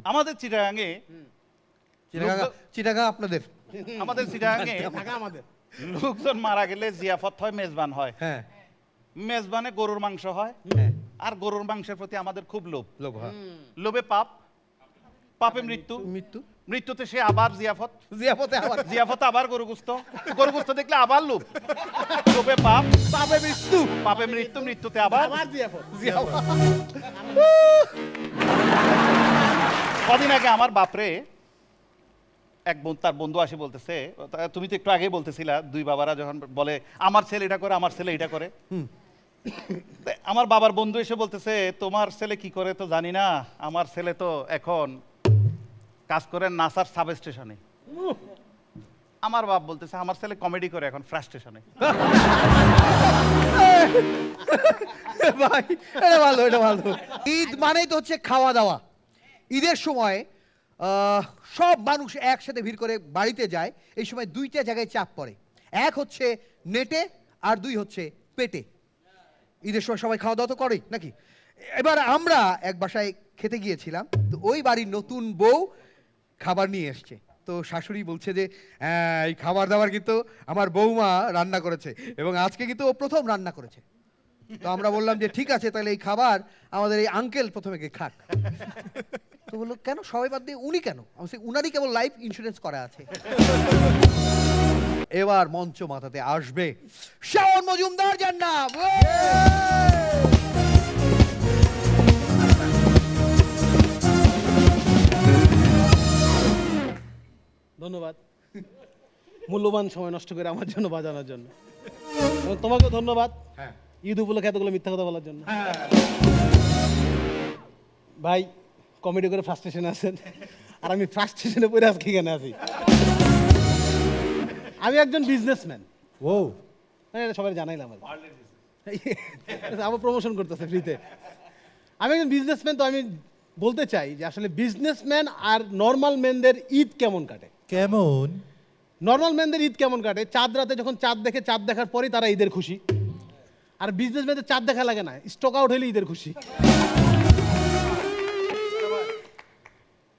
আমাদের চিটাগাঙে চিটাগাং আপনাদের আমাদের চিটাগাঙে আমাদের লোকজন মারা গেলে জিয়াফত হয়, মেজবান হয়। হ্যাঁ মেজবানে গরুর মাংস হয়, হ্যাঁ আর গরুর মাংসের প্রতি আমাদের খুব লোভ। লোক হ্যাঁ লোভে পাপ, পাপে মৃত্যু, মৃত্যু মৃত্যুতে সে আবার জিয়াফত, জিয়াপতে আবার জিয়াফতে আবার গরুগুস্ত, গরুগুস্ত দেখলে আবার লোভ, লোভে পাপ, পাবে মৃত্যু পাপে মৃত্যু, মৃত্যুতে আবার। আবার জিয়াফত কদিন আগে আমার বাপরে এক তার বন্ধু আসে বলতেছে, তুমি তো একটু আগেই বলতেছিলা দুই বাবারা যখন বলে আমার ছেলে এটা করে, আমার ছেলে এটা করে। তা আমার বাবার বন্ধু এসে বলতেছে তোমার ছেলে কি করে তো জানি না, আমার ছেলে তো এখন কাজ করে নাসার সাব স্টেশনে। আমার বাপ বলতেছে আমার ছেলে কমেডি করে এখন ফ্রাস্ট্রেশনে। ভাই এটা ভালো এটা ভালো ঈদ মানেই তো হচ্ছে খাওয়া দাওয়া ঈদের সময় সব মানুষ একসাথে ভিড় করে বাড়িতে যায় এই সময় দুইটা জায়গায় চাপ পড়ে এক হচ্ছে নেটে আর দুই হচ্ছে পেটে ঈদের সময় সবাই খাওয়া দাওয়া তো করেই নাকি এবার আমরা এক বাসায় খেতে গিয়েছিলাম তো ওই বাড়ির নতুন বউ খাবার নিয়ে এসছে তো শাশুড়ি বলছে যে এই খাবার দাবার কিন্তু আমার বৌমা রান্না করেছে এবং আজকে কিন্তু ও প্রথম রান্না করেছে তো আমরা বললাম যে ঠিক আছে তাহলে এই খাবার আমাদের এই আঙ্কেল প্রথমে খাক তো বললো কেন সবাই বাদ দিয়ে উনি কেন আমি বলছি, উনারই কেবল লাইফ ইন্স্যুরেন্স করা আছে এবার মঞ্চ মাথাতে আসবে শাওন মজুমদার জান্নাত ধন্যবাদ মূল্যবান সময় নষ্ট করে আমার জন্য বাজানোর জন্য এবং তোমাকেও ধন্যবাদ ঈদ উপলক্ষে এতগুলো মিথ্যা কথা বলার জন্য। ভাই কমেডি করে ফ্রাস্ট্রেশনে আছেন আর আমি ফ্রাস্ট্রেশনে পড়ে আজকে এখানে আছি। আমি একজন বিজনেসম্যান, ও এটা সবাই জানাইলাম আর আবার প্রমোশন করতেছে ফ্রিতে। আমি একজন বিজনেসম্যান, তো আমি বলতে চাই যে আসলে বিজনেসম্যান আর নর্মাল ম্যানদের ঈদ কেমন কাটে। কেমন? নর্মাল ম্যানদের ঈদ কেমন কাটে, চাঁদ রাতে যখন চাঁদ দেখে, চাঁদ দেখার পরেই তারা ঈদের খুশি। আর বিজনেসম্যানদের চাঁদ দেখা লাগে না, স্টক আউট হলে ঈদের খুশি।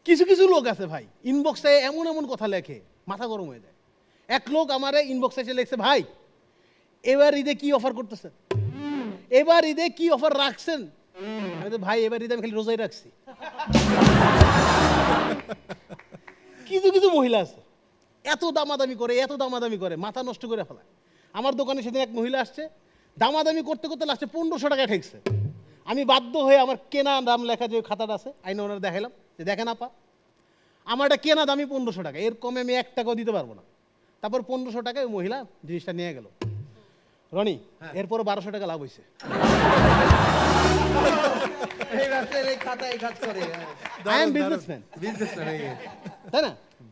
কিছু কিছু লোক আছে ভাই ইনবক্সে এমন এমন কথা লেখে মাথা গরম হয়ে যায়। এক লোক আমারে ইনবক্সে এসে লেখছে, ভাই এবার ঈদে কি অফার করতেছেন, এবার ঈদে কি অফার রাখছেন। আমি তো ভাই এবার ঈদে আমি খালি রোজাই রাখছি। কিছু কিছু মহিলা আছে এত দামাদামি করে, এত দামাদামি করে মাথা নষ্ট করে ফেলায়। আমার দোকানে সেদিন এক মহিলা আসছে, দামাদামি করতে করতে লাস্টে 1500 টাকা ঠেকছে। আমি বাধ্য হয়ে আমার কেনা দাম লেখা যে খাতাটা আছে আইনে ওনার দেখালাম যে দেখেন আপা আমার এটা কেনা দামই 1500 টাকা, এর কমে আমি 1 টাকাও দিতে পারবো না। তারপর 1500 টাকায় ওই মহিলা জিনিসটা নিয়ে গেল। রনি এরপর 1200 টাকা লাভ হয়েছে। এই ব্যবসায় এই খাতা এই কাজ করে আই এম বিজনেসম্যান, তাই না?